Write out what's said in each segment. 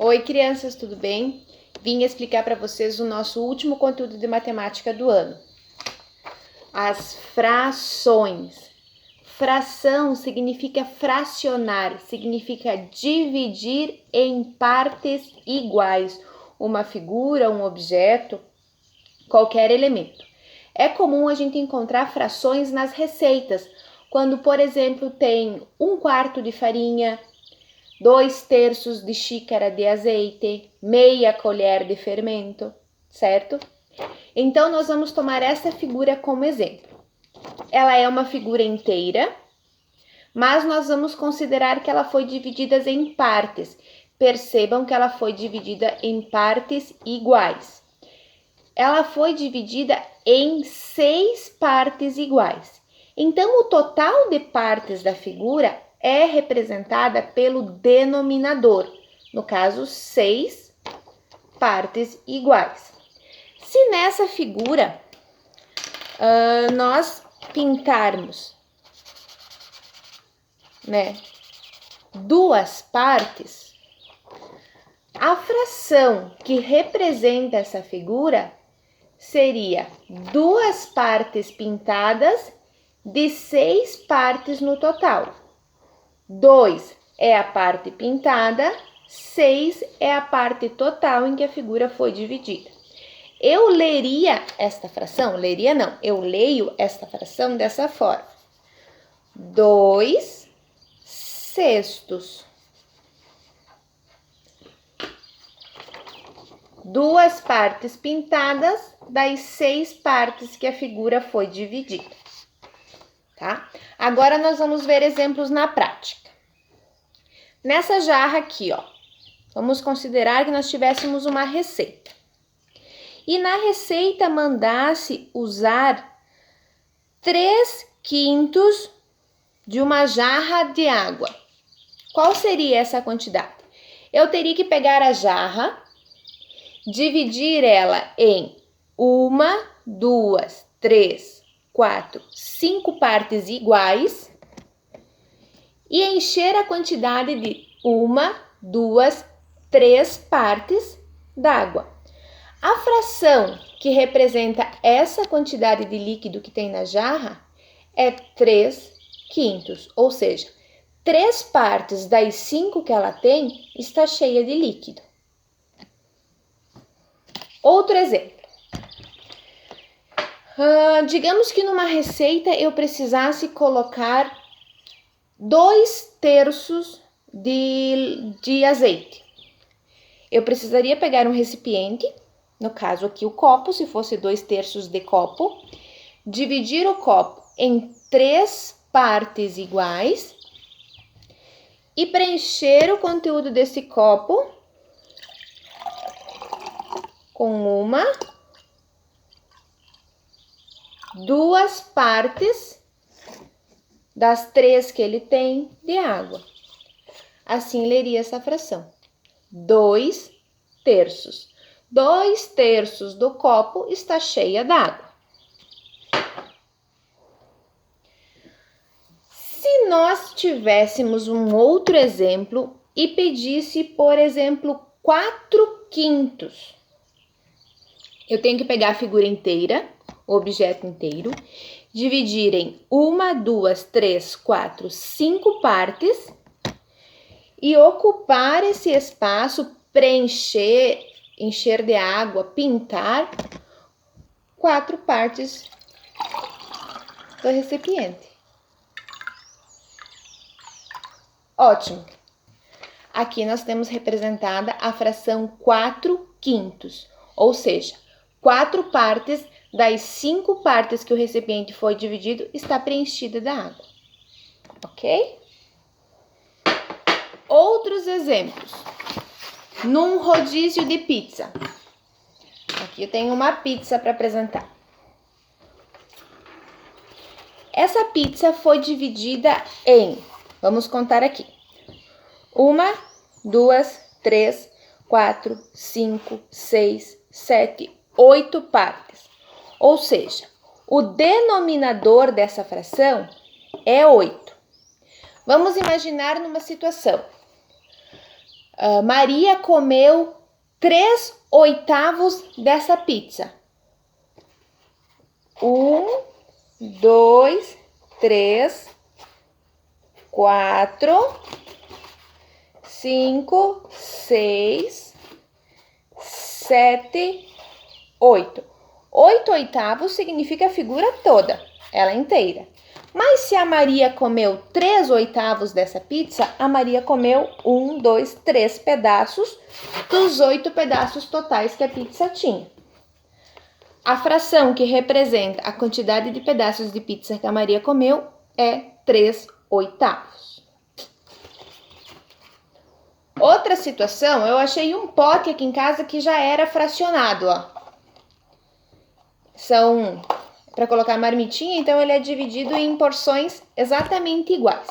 Oi, crianças, tudo bem? Vim explicar para vocês o nosso último conteúdo de matemática do ano. As frações. Fração significa fracionar, significa dividir em partes iguais uma figura, um objeto, qualquer elemento. É comum a gente encontrar frações nas receitas, quando, por exemplo, tem 1/4 de farinha, 2/3 de xícara de azeite, meia colher de fermento, certo? Então, nós vamos tomar essa figura como exemplo. Ela é uma figura inteira, mas nós vamos considerar que ela foi dividida em partes. Percebam que ela foi dividida em partes iguais. Ela foi dividida em 6 partes iguais. Então, o total de partes da figura é representada pelo denominador, no caso, 6 partes iguais. Se nessa figura nós pintarmos, duas partes, a fração que representa essa figura seria 2 partes pintadas de 6 partes no total. 2 é a parte pintada, 6 é a parte total em que a figura foi dividida. Eu leria esta fração, eu leio esta fração dessa forma. 2/6. 2 partes pintadas das 6 partes que a figura foi dividida, tá? Agora nós vamos ver exemplos na prática. Nessa jarra aqui, vamos considerar que nós tivéssemos uma receita. E na receita mandasse usar 3/5 de uma jarra de água. Qual seria essa quantidade? Eu teria que pegar a jarra, dividir ela em 1, 2, 3, 4, 5 partes iguais e encher a quantidade de 1, 2, 3 partes d'água. A fração que representa essa quantidade de líquido que tem na jarra é 3/5, ou seja, 3 partes das 5 que ela tem está cheia de líquido. Outro exemplo. Digamos que numa receita eu precisasse colocar 2/3 de azeite. Eu precisaria pegar um recipiente, no caso aqui o copo, se fosse 2/3 de copo, dividir o copo em 3 partes iguais e preencher o conteúdo desse copo com 1, 2 partes das 3 que ele tem de água. Assim leria essa fração. 2/3. 2/3 do copo está cheia d'água. Se nós tivéssemos um outro exemplo e pedisse, por exemplo, 4/5, eu tenho que pegar a figura inteira, o objeto inteiro, dividir em 1, 2, 3, 4, 5 partes e ocupar esse espaço, preencher, encher de água, pintar 4 partes do recipiente. Ótimo! Aqui nós temos representada a fração 4/5, ou seja, 4 partes das 5 partes que o recipiente foi dividido está preenchida da água, ok? Outros exemplos. Num rodízio de pizza. Aqui eu tenho uma pizza para apresentar. Essa pizza foi dividida em, vamos contar aqui, 1, 2, 3, 4, 5, 6, 7, 8 partes. Ou seja, o denominador dessa fração é 8. Vamos imaginar numa situação. Maria comeu 3/8 dessa pizza. 1, 2, 3, 4, 5, 6, 7, 8. 8/8 significa a figura toda, ela inteira. Mas se a Maria comeu 3/8 dessa pizza, a Maria comeu 1, 2, 3 pedaços dos 8 pedaços totais que a pizza tinha. A fração que representa a quantidade de pedaços de pizza que a Maria comeu é 3/8. Outra situação, eu achei um pote aqui em casa que já era fracionado, ó. São para colocar marmitinha, então ele é dividido em porções exatamente iguais.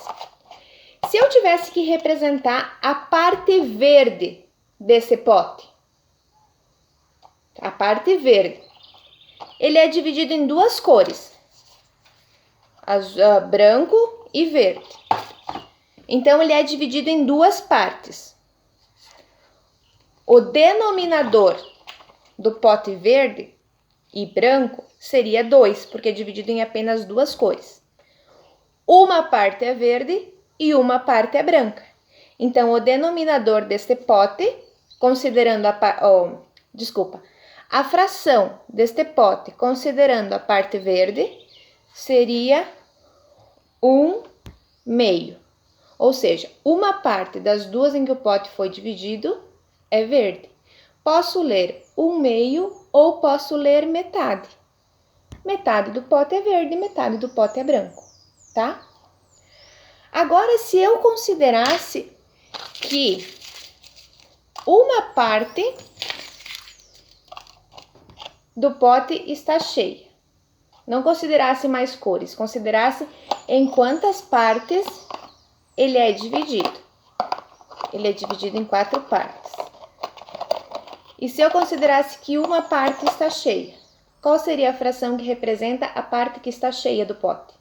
Se eu tivesse que representar a parte verde desse pote, a parte verde, ele é dividido em duas cores, branco e verde. Então, ele é dividido em duas partes. O denominador do pote verde e branco seria 2, porque é dividido em apenas duas cores. Uma parte é verde e uma parte é branca. Então, o denominador deste pote, considerando a fração deste pote, considerando a parte verde, seria 1/2. Ou seja, uma parte das duas em que o pote foi dividido é verde. Posso ler 1/2 ou posso ler metade. Metade do pote é verde, metade do pote é branco, tá? Agora, se eu considerasse que uma parte do pote está cheia, não considerasse mais cores, considerasse em quantas partes ele é dividido. Ele é dividido em 4 partes. E se eu considerasse que uma parte está cheia, qual seria a fração que representa a parte que está cheia do pote?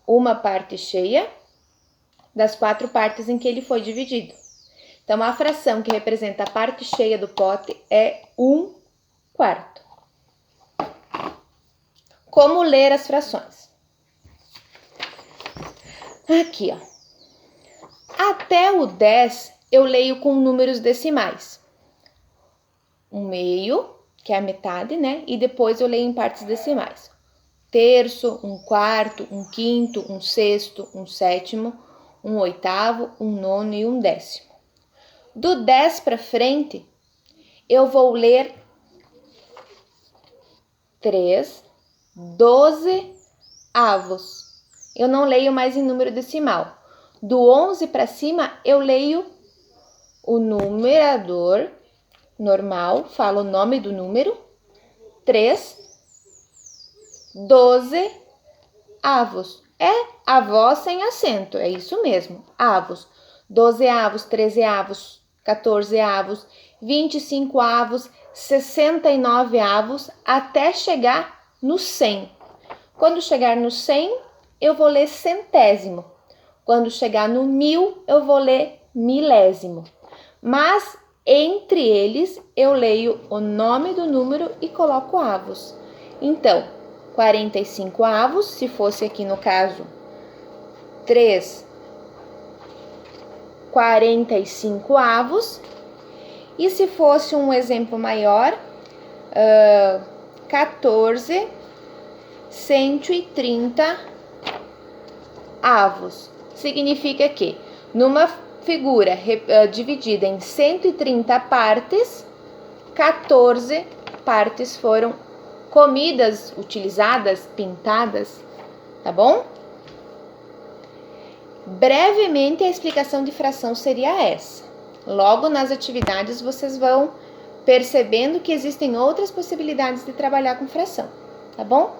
Uma parte cheia das 4 partes em que ele foi dividido. Então, a fração que representa a parte cheia do pote é 1/4. Como ler as frações? Aqui, ó. Até o 10, eu leio com números decimais. 1/2, que é a metade, né? E depois eu leio em partes decimais. 1/3, 1/4, 1/5, 1/6, 1/7, 1/8, 1/9 e 1/10. Do 10 para frente, eu vou ler 3/12. Eu não leio mais em número decimal. Do 11 para cima, eu leio o numerador normal, falo o nome do número, 3/12. É avó sem acento, é isso mesmo, avos. 12/, 13/, 14/, 25/, 69/, até chegar no 100. Quando chegar no 100, eu vou ler centésimo. Quando chegar no 1000, eu vou ler milésimo. Mas, entre eles, eu leio o nome do número e coloco avos. Então, 45/, se fosse aqui no caso 3/45. E se fosse um exemplo maior, 14/130. Significa que numa figura dividida em 130 partes, 14 partes foram comidas, utilizadas, pintadas, tá bom? Brevemente, a explicação de fração seria essa. Logo nas atividades, vocês vão percebendo que existem outras possibilidades de trabalhar com fração, tá bom?